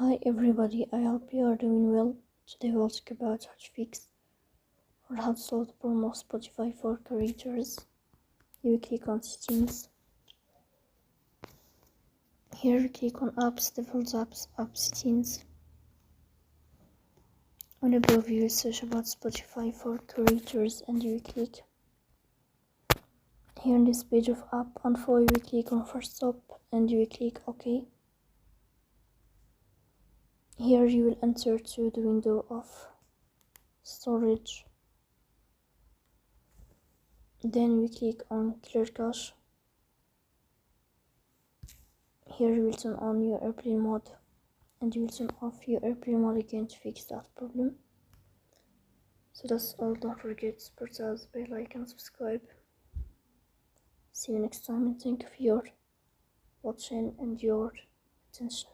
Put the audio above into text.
Hi everybody, I hope you are doing well. Today we'll talk about how to fix or how to solve the problem of Spotify for creators. You click on settings. Here you click on apps, default apps, app settings. On above you will search about Spotify for creators and you click. Here in this page of app info you will click on first stop and you will click OK. Here you will enter to the window of storage. Then we click on clear cache. Here you will turn on your airplane mode and you will turn off your airplane mode again to fix that problem. So that's all. Don't forget to support us by like and subscribe. See you next time and thank you for your watching and your attention.